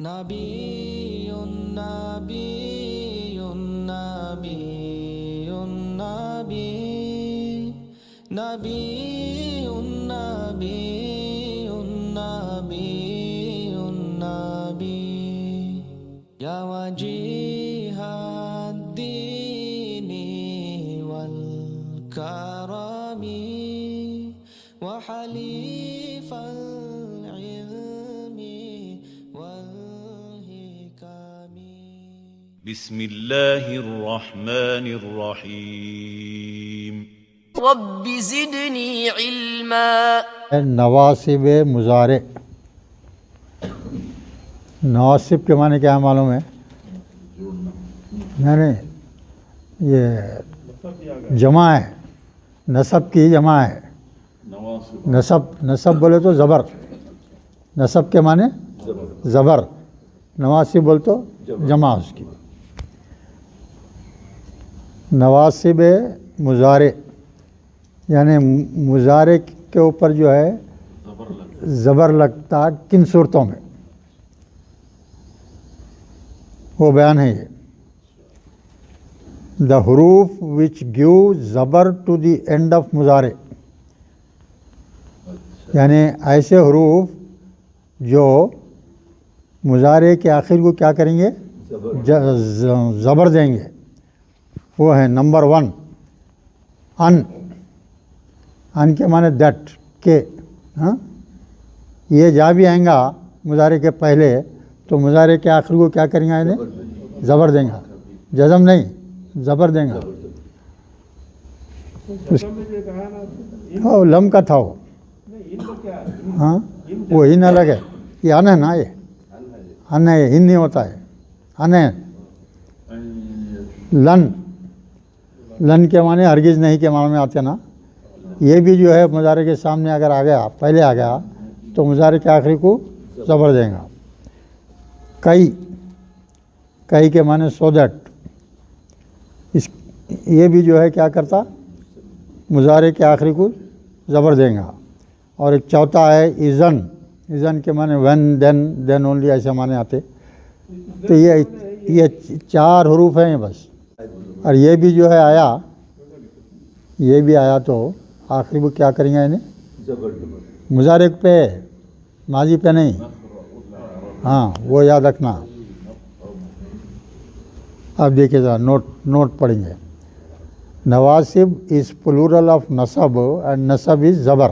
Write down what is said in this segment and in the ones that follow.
نبي نبي نبي نبي نبي نبي نبي نبي يا وجيه الدين والكرم وحليف العلم والحكم. بسم الله الرحمن الرحیم. رب زدنی علما. نواصب مضارع. نواصب کے معنی کیا معلوم ہے؟ یعنی یہ جمع ہے، نصب کی جمع ہے. نصب بولے تو زبر، نصب کے معنی زبر، نواصب بولے تو جمع اس کی. نواصب مضارع یعنی مضارع کے اوپر جو ہے زبر لگتا کن صورتوں میں، وہ بیان ہے. یہ دا حروف وچ گیو زبر ٹو دی اینڈ آف مضارع، یعنی ایسے حروف جو مضارع کے آخر کو کیا کریں گے؟ زبر دیں گے. وہ ہے نمبر 1 ان کے معنی دیٹ کہ یہ جا بھی آئیں گا مضارع کے پہلے تو مضارع کے آخر کو کیا کریں گے؟ انہیں زبر دیں گا، جزم نہیں، زبر دیں گا. لم کا تھا وہ، ہاں وہ ان الگ ہے، یہ ان ہے نا، یہ ان ہے، ان نہیں ہوتا ہے، ان ہے. لن کے معنی ہرگز نہیں کے معنی میں آتے نا. یہ بھی جو ہے مضارع کے سامنے اگر آ گیا، پہلے آ گیا تو مضارع کے آخری کو زبر دیں گا. کئی کے معنی سو دیٹ، یہ بھی جو ہے کیا کرتا؟ مضارع کے آخری کو زبر دیں گا. اور ایک چوتھا ہے ایزن کے معنی وین دین اونلی، ایسے معنی آتے. تو یہ 4 حروف ہیں بس. اور یہ بھی جو ہے آیا، یہ بھی آیا تو آخری وہ کیا کریں گے؟ انہیں مضارع پہ، ماضی پہ نہیں. ہاں وہ یاد رکھنا. اب دیکھیے ذرا نوٹ پڑھیں گے. نواصب از پلورل آف نصب اینڈ نصب از زبر.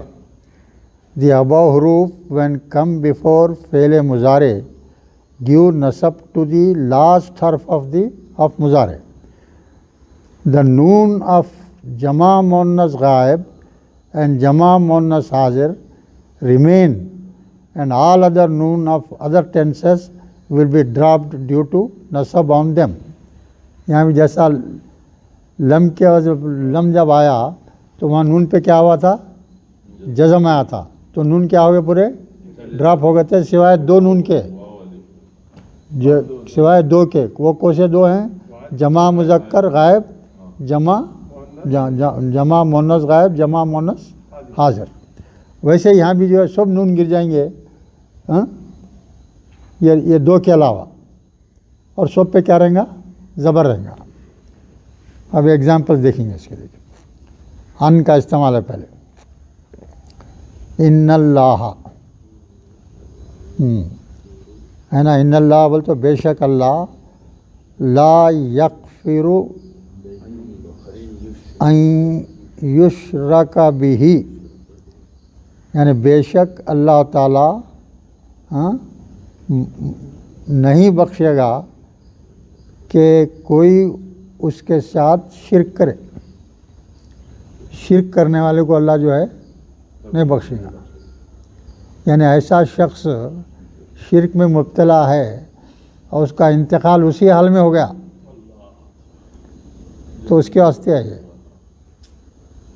دی above حروف when come before فعل مضارع give nasab to the last harf of مضارع. The noon of jama muannas ghaib and jama muannas hazir remain, and all other noon of other tenses will be dropped due to nasab on them. یہاں بھی جیسا لم جب آیا تو وہاں نون پہ کیا ہوا تھا؟ جزم آیا تھا. تو نون کیا ہو گئے؟ پورے ڈراپ ہو گئے تھے، سوائے 2 نون کے، سوائے 2 کے. وہ کون سے 2 ہیں؟ جمع مذکر غائب، جمع مؤنث غائب، جمع مؤنث حاضر. ویسے یہاں بھی جو ہے سب نون گر جائیں گے، یہ 2 کے علاوہ، اور سب پہ کیا رہیں گا؟ زبر رہیں گا. اب ایگزامپل دیکھیں گے اس کے. دیکھیں ان کا استعمال ہے پہلے. ان اللہ ہے نا، ان اللہ بول تو بے شک اللہ، لا یغفر ان یشرک بہ، یعنی بے شک اللہ تعالیٰ نہیں بخشے گا کہ کوئی اس کے ساتھ شرک کرے. شرک کرنے والے کو اللہ جو ہے نہیں بخشے گا. یعنی ایسا شخص شرک میں مبتلا ہے اور اس کا انتقال اسی حال میں ہو گیا تو اس کے واسطے ہے یہ.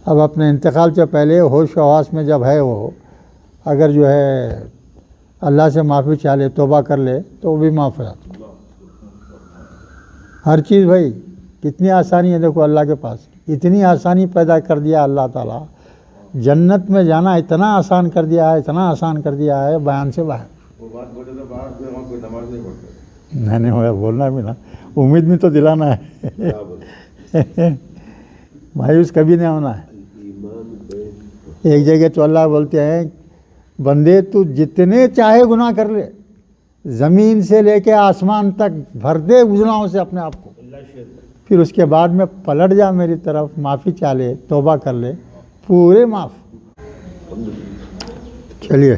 اب اپنے انتقال سے پہلے ہوش و حواس میں جب ہے وہ، اگر جو ہے اللہ سے معافی چاہ لے، توبہ کر لے تو وہ بھی معاف ہو جاتا. ہر چیز بھائی کتنی آسانی ہے، دیکھو اللہ کے پاس اتنی آسانی پیدا کر دیا اللہ تعالیٰ. جنت میں جانا اتنا آسان کر دیا ہے، اتنا آسان کر دیا ہے، بیان سے باہر. نہیں ہوگا بولنا بھی نا, امید بھی تو دلانا ہے. مایوس کبھی نہیں ہونا ہے. ایک جگہ تو اللہ بولتے ہیں بندے تو جتنے چاہے گناہ کر لے, زمین سے لے کے آسمان تک بھر دے گناہوں سے اپنے آپ کو, پھر اس کے بعد میں پلٹ جا میری طرف, معافی چاہ لے, توبہ کر لے, پورے معاف. چلیے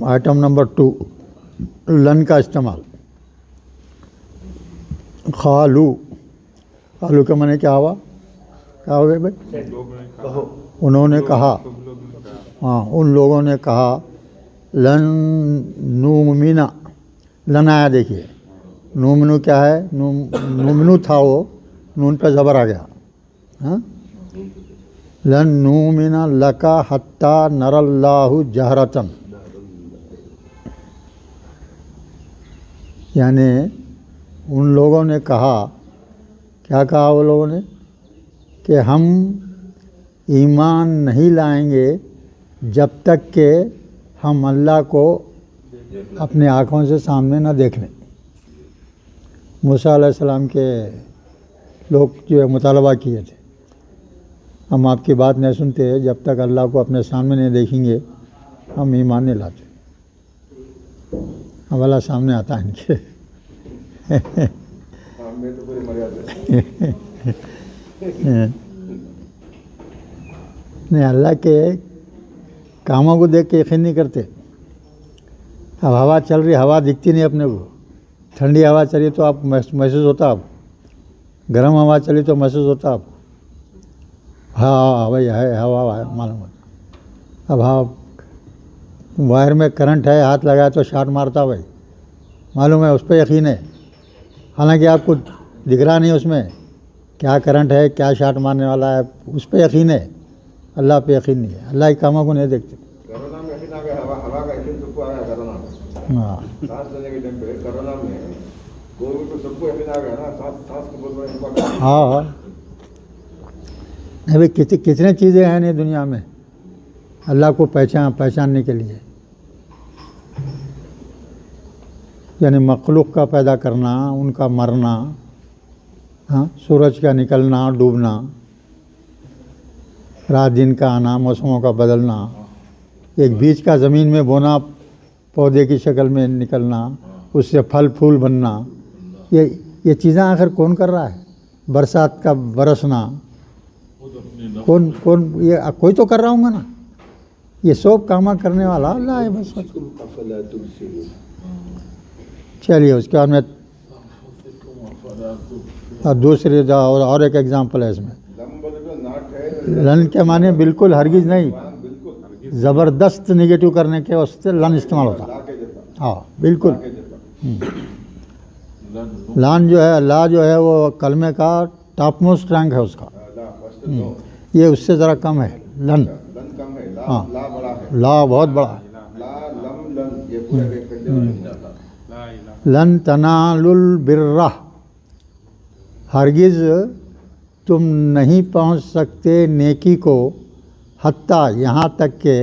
آئٹم نمبر 2, لن کا استعمال. خالو, خالو کا معنی کیا ہوا, کیا ہو گئے بھائی, انہوں نے کہا, ہاں ان لوگوں نے کہا, لن نومنا, لن آیا دیکھیے, نومنو کیا ہے, نومنو تھا وہ, نون پہ زبر آ گیا. ہاں, لن نومنا لکا حتی نر اللہ جہرتن, یعنی ان لوگوں نے کہا, کیا کہا وہ لوگوں نے, کہ ہم ایمان نہیں لائیں گے جب تک کہ ہم اللہ کو اپنے آنکھوں سے سامنے نہ دیکھ لیں. موسیٰ علیہ السلام کے لوگ جو ہے مطالبہ کیے تھے, ہم آپ کی بات نہیں سنتے جب تک اللہ کو اپنے سامنے نہیں دیکھیں گے ہم ایمان نہیں لاتے. اب اللہ سامنے آتا ہے ان کے. نہیں, اللہ کے کاموں کو دیکھ کے یقین نہیں کرتے. اب ہوا چل رہی, ہوا دکھتی نہیں اپنے کو, ٹھنڈی ہوا چلی تو آپ محسوس ہوتا, آپ گرم ہوا چلی تو محسوس ہوتا آپ, ہاں بھائی ہے ہوا ہے معلوم ہوتا. اب ہاں وائر میں کرنٹ ہے, ہاتھ لگایا تو شاٹ مارتا بھائی, معلوم ہے, اس پہ یقین ہے, حالانکہ آپ کو دکھ رہا نہیں اس میں کیا کرنٹ ہے, کیا شاٹ مارنے والا ہے, اس پہ یقین ہے. اللہ پہ یقین نہیں ہے, اللہ کے کاموں کو نہیں دیکھتے. ہاں ہاں, ابھی کتنے چیزیں ہیں نہیں دنیا میں اللہ کو پہچاننے کے لیے, یعنی مخلوق کا پیدا کرنا, ان کا مرنا, ہاں, سورج کا نکلنا ڈوبنا, رات دن کا آنا, موسموں کا بدلنا, ایک بیج کا زمین میں بونا, پودے کی شکل میں نکلنا, اس سے پھل پھول بننا, یہ چیزیں آخر کون کر رہا ہے؟ برسات کا برسنا کون, یہ کوئی تو کر رہا ہوں گا نا. یہ سب کام کرنے والا اللہ ہے بس. چلیے اس کے بعد میں دوسری اور ایک ایگزامپل ہے اس میں. لن کے معنی بالکل ہرگز نہیں, زبردست نگیٹو کرنے کے واسطے لن استعمال ہوتا. ہاں بالکل. لان جو ہے, لا جو ہے وہ کلمے کا ٹاپ موسٹ رینک ہے اس کا, یہ اس سے ذرا کم ہے لن. ہاں, لا بہت بڑا ہے. لن تنالوا البر, ہرگز تم نہیں پہنچ سکتے نیکی کو, حتیٰ یہاں تک کہ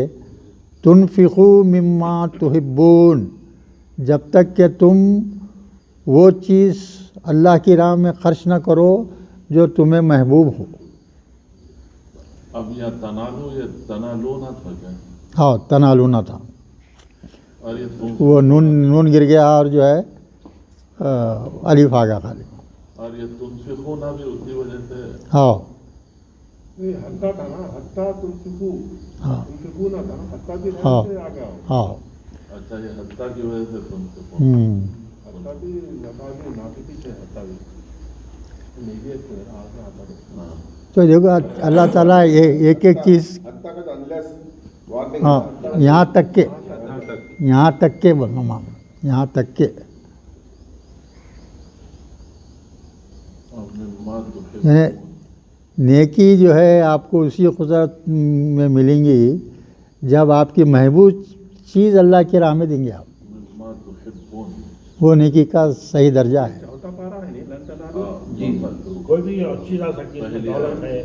تنفقوا مما تحبون, جب تک کہ تم وہ چیز اللہ کی راہ میں خرچ نہ کرو جو تمہیں محبوب ہو. اب یہ تنالو یا تنالونا تھا کیا؟ ہاں تنالونا تھا, اور یہ وہ نون گر گیا اور جو ہے الف آ گیا خالی. اور یہ تنفقونا بھی اسی وجہ سے. ہاں حتیٰ تھا نا, حتیٰ تنفقو, ہاں تنفقونا تھا نا, حتیٰ بھی ہاں سے آ گیا. ہاں. اچھا, یہ حتیٰ کی وجہ سے تنفقونا. حتیٰ بھی نفاذی نافذی سے حتیٰ بھی نیکی سے آگے آتا ہے. تو دیکھو اللہ تعالیٰ ایک ایک چیز, ہاں یہاں تک کہ, یہاں تک کہ بولنا, یہاں تک کہ یعنی نیکی جو ہے آپ کو اسی قدرت میں ملیں گی جب آپ کی محبوب چیز اللہ کی راہ میں دیں گے آپ, وہ نیکی کا صحیح درجہ ہے. چوتھا پارا ہے نہیں, لن تنالو. جی, کوئی بھی چیز آ سکتی ہے, دولت ہے.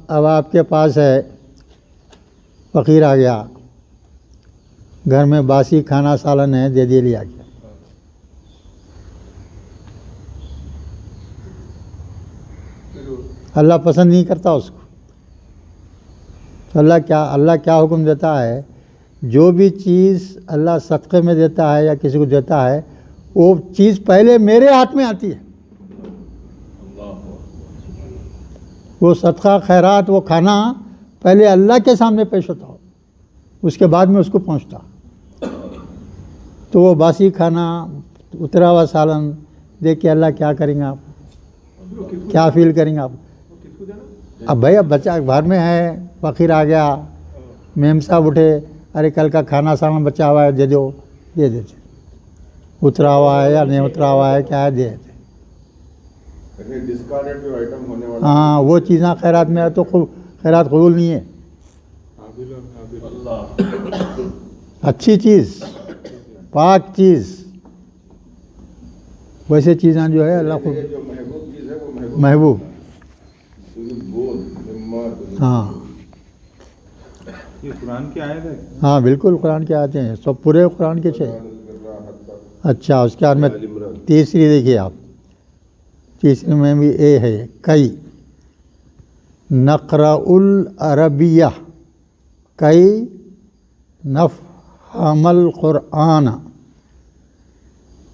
اب آپ کے پاس ہے فقیر آ گیا, گھر میں باسی کھانا سالن ہے, دے لیا گیا. اللہ پسند نہیں کرتا اس کو. تو اللہ کیا حکم دیتا ہے, جو بھی چیز اللہ صدقے میں دیتا ہے یا کسی کو دیتا ہے, وہ چیز پہلے میرے ہاتھ میں آتی ہے. وہ صدقہ خیرات, وہ کھانا پہلے اللہ کے سامنے پیش ہوتا ہو, اس کے بعد میں اس کو پہنچتا. تو وہ باسی کھانا, اترا ہوا سالن دیکھ کے اللہ کیا کریں گے آپ, کیا فیل کریں گے آپ؟ اب بھائی اب بچہ گھر میں ہے, فقیر آ گیا, میم صاحب اٹھے, ارے کل کا کھانا سالن بچا ہوا ہے, دے دو, دے دیتے. اترا ہوا ہے یا نہیں اترا ہوا ہے, کیا ہے, دے دیتے. ہاں, وہ چیزاں خیرات میں ہے تو خیرات قبول نہیں ہے. اچھی چیز, پاک چیز, ویسے چیزاں جو ہے اللہ کو محبوب. ہاں, یہ قرآن کی آیت ہے. ہاں بالکل قرآن کے آتے ہیں, سب پورے قرآن کے چھ. اچھا, اس کے بعد میں تیسری دیکھیے آپ, تیسری میں بھی اے ہے, کئی نقرأ العربیہ, کئی نفہم القرآن.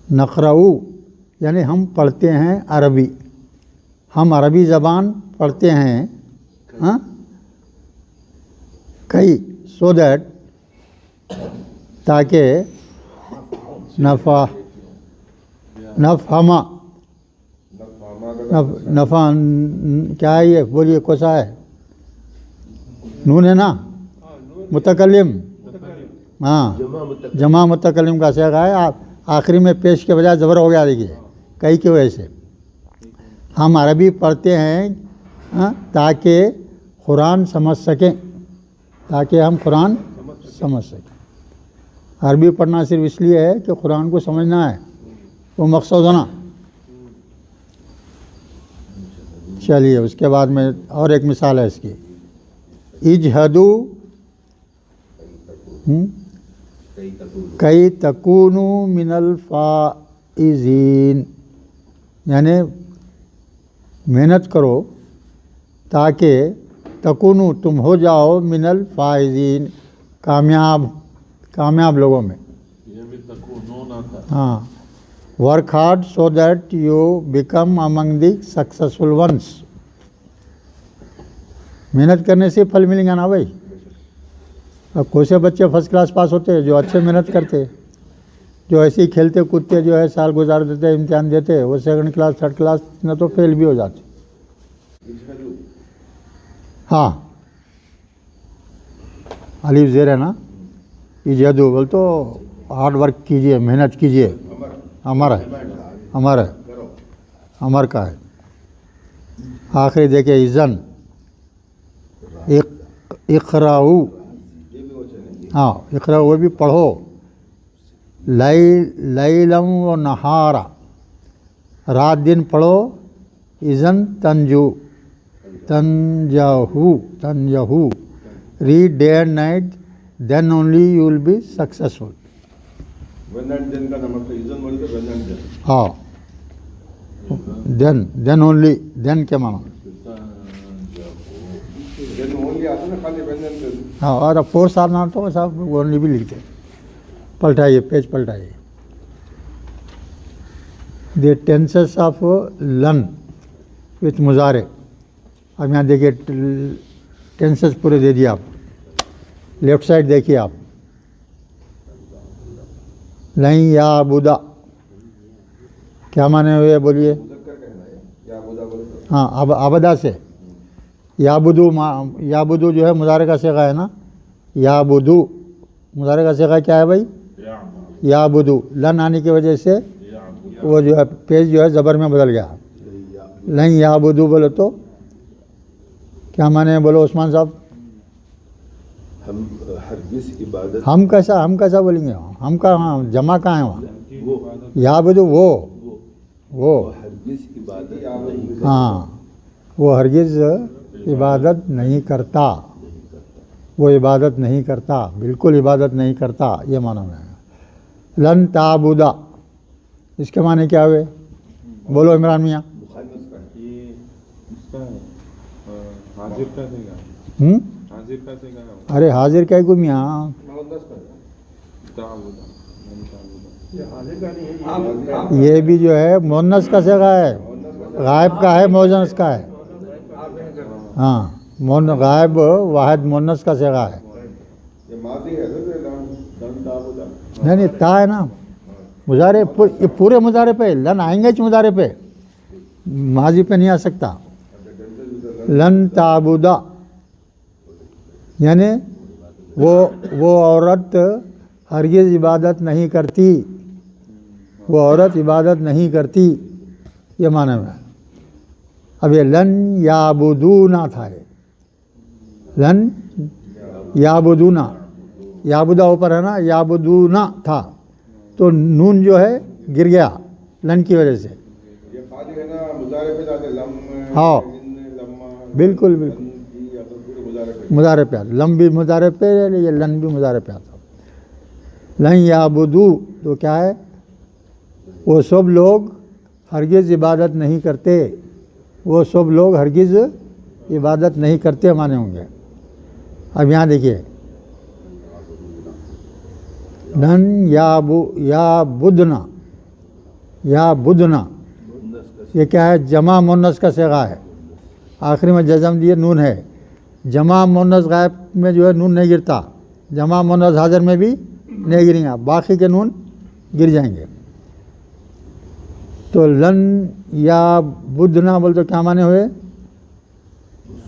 نقرأ یعنی ہم پڑھتے ہیں عربی, ہم عربی زبان پڑھتے ہیں. ہاں, کئی سو دیٹ تاکہ نفہما کیا ہے یہ بولیے, کوسا ہے, نون ہے نا, متکلم. ہاں, جمع متکلم کا صیغہ ہے, آخری میں پیش کے بجائے زبر ہو گیا. دیکھیے کئی کی وجہ سے ہم عربی پڑھتے ہیں تاکہ قرآن سمجھ سکیں, تاکہ ہم قرآن سمجھ سکیں. عربی پڑھنا صرف اس لیے ہے کہ قرآن کو سمجھنا ہے, وہ مقصد ہونا. چلیے اس کے بعد میں اور ایک مثال ہے اس کی, اجہدو کئی تکونو من الفائزین, یعنی محنت کرو تاکہ تکونو تم ہو جاؤ من الفائزین, کامیاب لوگوں میں. یہ بھی تکونون آتا ہے. ہاں, work hard so that you become among the successful ones. محنت کرنے سے پھل ملیں گا نا بھائی. اب کوئی سے بچے فرسٹ کلاس پاس ہوتے ہیں جو اچھے محنت کرتے, جو ایسے ہی کھیلتے کودتے جو ہے سال گزار دیتے, امتحان دیتے, وہ سیکنڈ کلاس تھرڈ کلاس نہ تو فیل بھی ہو جاتے. ہاں, الف زیر ہے نا, اجہدو بول تو ہارڈ ورک کیجئے, محنت کیجئے. امر ہے, امر کا ہے. آخری دیکھیں اذن, اقرأو, ہاں اقرأ, وہ بھی پڑھو. لیلم و نہارا, رات دن پڑھو. اذن تنجہو, read day and night, then only you will be successful. ہاں, دین اونلی, دین کے معنی. ہاں, اور اب فورس آنا تو صاحب اونلی بھی لکھتے. پلٹائیے, پیج پلٹائیے. دی ٹینسز آف لن وتھ مضارع. اب یہاں دیکھیے ٹینسز پورے دے دیے آپ. لیفٹ سائڈ دیکھیے آپ, لن یعبدا, کیا معنی ہوئے بولیے. ہاں, اب عبدا سے یعبدو جو ہے مضارع کا صیغہ ہے نا, یعبدو مضارع کا صیغہ کیا ہے بھائی, یعبدو. لن آنے کی وجہ سے وہ جو ہے پیج جو ہے زبر میں بدل گیا. لن یعبدو بولو تو کیا معنی ہے, بولو عثمان صاحب. ہم کیسا بولیں گے, ہم کا ہاں جمع کہاں ہے وہاں, یعبدو وہ ہاں, وہ ہرگز عبادت نہیں کرتا. وہ عبادت نہیں کرتا، بالکل عبادت نہیں کرتا، یہ معنی میں ہے۔ لن تعبدا، اس کے معنی کیا ہوئے؟ بولو عمران میاں۔ یہ اس کا حاضر کا دے گا، حاضر کا دے گا، ارے حاضر کیا کو میاں، تعبدا، یہ حاضر کا نہیں ہے، یہ بھی جو ہے مونس کا صیغہ ہے، غائب کا ہے، مونس کا ہے۔ ہاں غائب واحد مونس کا صیغہ ہے۔ نہیں نہیں، تا ہے نا مضارع، یہ پورے مضارع پہ، لن آئیں گے مضارع پہ، ماضی پہ نہیں آ سکتا۔ لن تعبدا یعنی وہ عورت ہرگز عبادت نہیں کرتی، وہ عورت عبادت نہیں کرتی، یہ معنی میں۔ اب یہ لن یعبدونا تھا، یہ لن یعبدونا، یعبدا اوپر ہے نا، یعبدونا تھا تو نون جو ہے گر گیا لن کی وجہ سے۔ ہاں بالکل بالکل، مضارع پہ آتا، لم بھی مضارع پہ، یہ لن بھی مضارع پہ آتا۔ لن یعبدو تو کیا ہے؟ وہ سب لوگ ہرگز عبادت نہیں کرتے، وہ سب لوگ ہرگز عبادت نہیں کرتے مانے ہوں گے۔ اب یہاں دیکھیے، لن یعبدنا، یعبدنا یہ کیا ہے؟ جمع مونس کا صیغہ ہے، آخری میں جزم دیے، نون ہے۔ جمع مونس غائب میں جو ہے نون نہیں گرتا، جمع مونس حاضر میں بھی نہیں گریں گا، باقی کے نون گر جائیں گے۔ تو لن یعبدنا بول تو کیا معنی ہوئے؟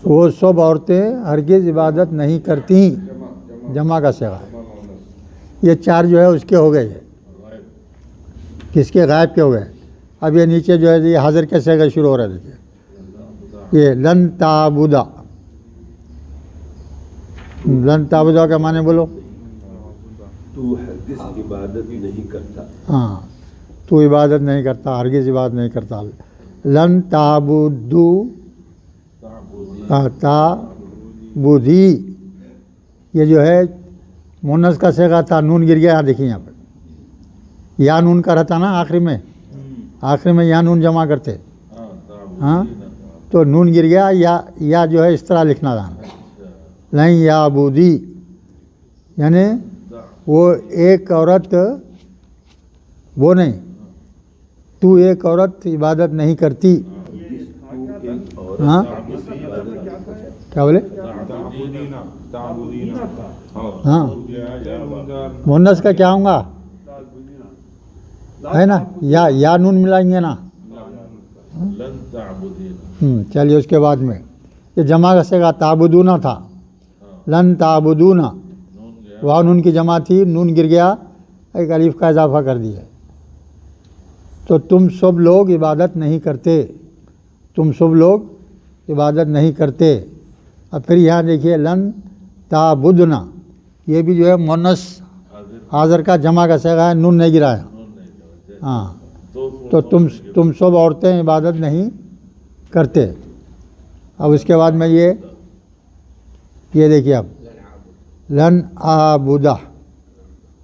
وہ سب عورتیں ہرگز عبادت نہیں کرتی، جمع کا صیغہ ہے۔ یہ چار جو ہے اس کے ہو گئے، کس کے؟ غائب کے ہو گئے۔ اب یہ نیچے جو ہے یہ حاضر کے صیغے شروع ہو رہے ہیں، دیکھیے یہ لن تعبدا، لن تعبدا کا معنی بولو؟ تو ہرگز عبادت نہیں کرتا، ہاں تو عبادت نہیں کرتا، ہرگز عبادت نہیں کرتا۔ لن تعبدو، تعبدی یہ جو ہے مونس کا صیغہ تھا، نون گر گیا، دیکھیے یہاں پہ یا نون کا رہتا نا آخری میں، آخری میں یا نون جمع کرتے، ہاں تو نون گر گیا، یا جو ہے اس طرح لکھنا تھا، لن یعبدی یعنی وہ ایک عورت، وہ نہیں، تو ایک عورت عبادت نہیں کرتی۔ ہاں کیا بولے؟ ہاں مونس کا کیا ہوں گا ہے نا، یا نون ملائیں گے نا۔ چلیے اس کے بعد میں یہ جمع کا صیغہ تعبدونا تھا، لن تعبدونا، واو نون کی جمع تھی، نون گر گیا، ایک الف کا اضافہ کر دیا، تو تم سب لوگ عبادت نہیں کرتے، تم سب لوگ عبادت نہیں کرتے۔ اب پھر یہاں دیکھیے لن تعبدنا، یہ بھی جو ہے مونس حاضر کا جمع کا صیغہ ہے، نون نہیں گرایا، ہاں تو تم سب عورتیں عبادت نہیں کرتے۔ اب اس کے بعد میں یہ دیکھیے اب لن آبودہ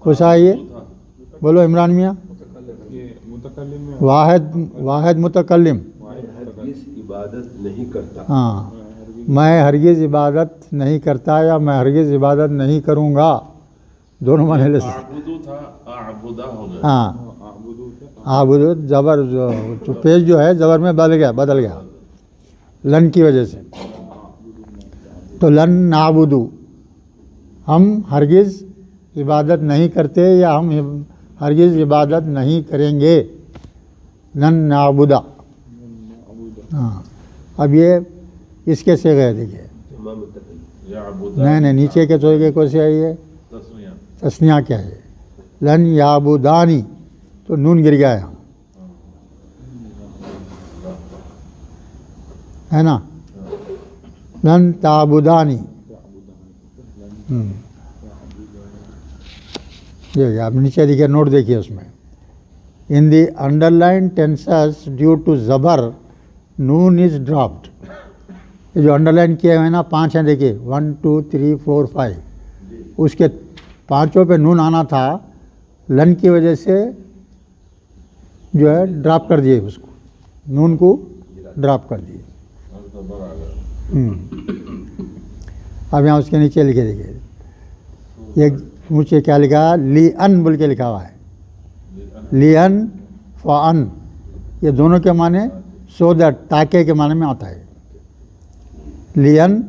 خوش آئیے، بولو عمران میاں۔ یہ متکلم میں واحد متکلم، ہرگز عبادت نہیں کرتا، ہاں میں ہرگز عبادت نہیں کرتا یا میں ہرگز عبادت نہیں کروں گا، دونوں معنی لے سکتے۔ اعبدو تھا، اعبدہ ہو گیا۔ ہاں آبود زبر جو پیش جو ہے زبر میں بدل گیا لن کی وجہ سے، تو لن نعبدو ہم ہرگز عبادت نہیں کرتے یا ہم ہرگز عبادت نہیں کریں گے، لن نعبدا۔ ہاں اب یہ اس کے سے گئے دیکھیے، نہیں نیچے کے تو کیسے آئی ہے؟ تسنیہ کیا ہے؟ لن یعبدانی تو نون گر گیا یہاں، ہے نا، لن تعبدانی۔ یہ آپ نیچے دیکھیے، نوٹ دیکھیے اس میں، in the underline tenses due to زبر نون از ڈراپڈ، یہ جو انڈر لائن کیے ہوئے ہیں نا 5 ہیں دیکھیے 1 2 3 4 5 اس کے 5 پہ نون آنا تھا لن کی وجہ سے جو ہے ڈراپ کر دیے اس کو نون کو ڈراپ کر دیے. اب یہاں اس کے نیچے لکھے دیکھیے یہ مجھے کیا لکھا لی ان بول کے لکھا ہوا ہے لی ان فان یہ دونوں کے معنی سو دیٹ تاکہ کے معنی میں آتا ہے. لی ان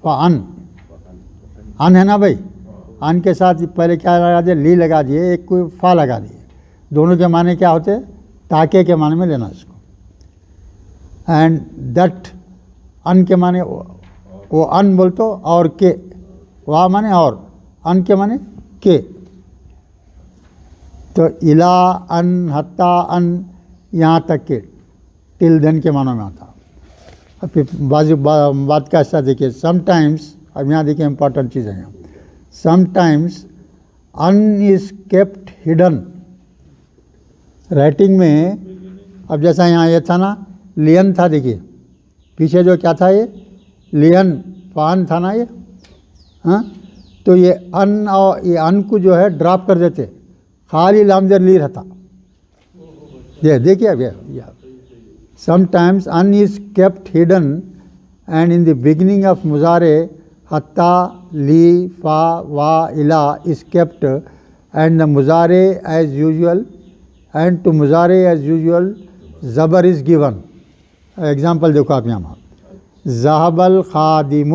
فان ان ہے نا بھائی ان کے ساتھ پہلے کیا لگا دیے لی لگا دیے ایک کوئی فا لگا دیے دونوں کے معنی کیا ہوتے تاکہ کے معنی میں لینا اس کو. اینڈ دیٹ ان کے معنی وہ ان بول تو اور کے وا معنی اور ان کے معنی کے تو الا ان حتی ان یہاں تک کہ ٹل دین کے معنی میں آتا. اب پھر بات کا حصہ دیکھیے سم ٹائمس اب یہاں دیکھیے امپورٹنٹ چیز ہے یہاں some times N is kept hidden writing میں. اب جیسا یہاں یہ تھا نا لین تھا دیکھیے پیچھے جو کیا تھا یہ لین فان تھا نا یہ ہاں تو یہ ان اور یہ ان کو جو ہے ڈراپ کر دیتے خالی لام زر لی رہتا. یہ دیکھیے اب sometimes N is kept hidden and in the beginning of مضارع حتی لی فا وا الا از کیپٹ اینڈ دا مضارع ایز یوزول اینڈ ٹو مضارع ایز یوزول زبر از گیون. ایگزامپل دیکھو آپ یہاں ذہب الخادم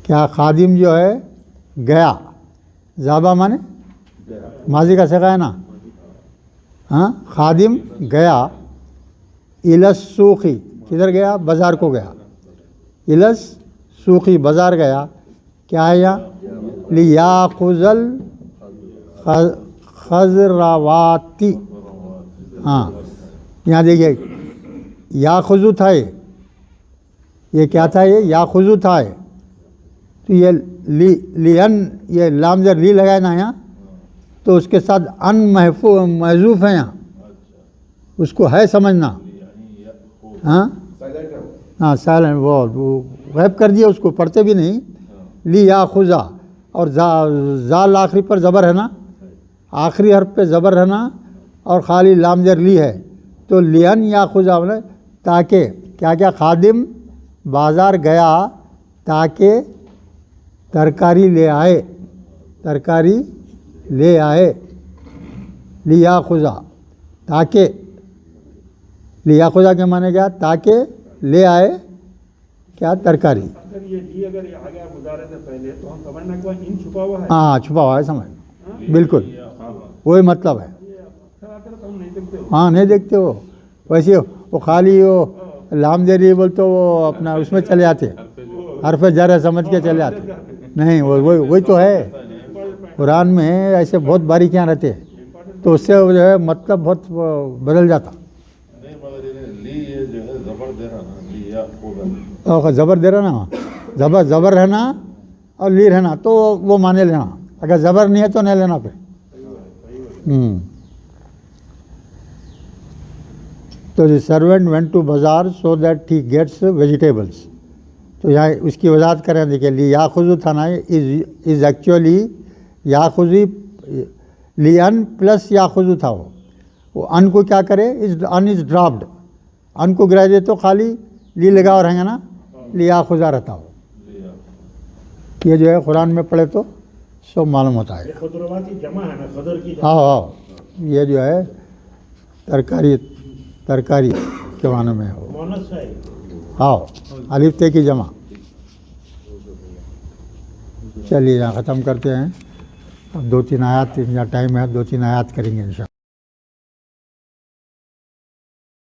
کیا خادم جو ہے گیا ذہبہ مانے ماضی کا صیغہ ہے نا ہاں خادم گیا الس سوقی کدھر گیا بازار کو گیا الس سوقی بازار گیا کیا ہے یہاں لیاخذ الخضرواتی ہاں یہاں دیکھیے یاخذو تھا یہ کیا تھا یہ یاخذو تھا یہ تو یہ لین یہ لام زر لی لگائے نا یہاں تو اس کے ساتھ ان محذوف ہے یہاں اس کو ہے سمجھنا ہاں ہاں سائلنٹ وہ غائب کر دیا اس کو پڑھتے بھی نہیں لی یاخذا اور زال آخری پر زبر ہے نا آخری حرف پہ زبر ہے نا اور خالی لام زر لی ہے تو لین یاخذا بولے تاکہ کیا کیا خادم بازار گیا تاکہ ترکاری لے آئے ترکاری لے آئے لیاخذا تاکہ لیاخذا کے معنی کیا تاکہ لے آئے کیا ترکاری. اگر یہ لی اگر یہ آ گیا مضارع سے پہلے تو ہم سمجھنا کہ ان چھپا ہوا ہے ہاں چھپا ہوا ہے سمجھ بالکل وہی مطلب ہے. ہم نہیں دیکھتے ہاں نہیں دیکھتے ہو ویسے وہ خالی وہ لام زری بولتے وہ اپنا اس میں چلے آتے حرف جر سمجھ کے چلے آتے نہیں وہی تو ہے. قرآن میں ایسے بہت باریکیاں رہتے تو اس سے جو ہے مطلب بہت بدل جاتا. نہیں مگر لی یہ جو ہے زبر دے رہا نا لی یا زبر دے رہا نا زبر رہنا اور لی رہنا تو وہ مانے لینا اگر زبر نہیں ہے تو نہیں لینا پھر. تو دی سرونٹ وینٹ ٹو بازار so that he gets vegetables. تو یہاں اس کی وضاحت کریں دیکھیے لی یاخذو تھا نا از ایکچولی یاخذی لی ان پلس یاخذو تھا وہ ان کو کیا کرے ان از ڈراپڈ ان کو گرا دے تو خالی لی لگا اور رہیں گا نا لی یاخذا رہتا ہو. یہ جو ہے قرآن میں پڑھے تو سب معلوم ہوتا ہے. ہاں یہ جو ہے ترکاری کے معنی میں ہو ہاں الف تے کی جمع. چلیے یہاں ختم کرتے ہیں اب 2-3 آیات یا ٹائم ہے 2-3 آیات کریں گے انشاءاللہ.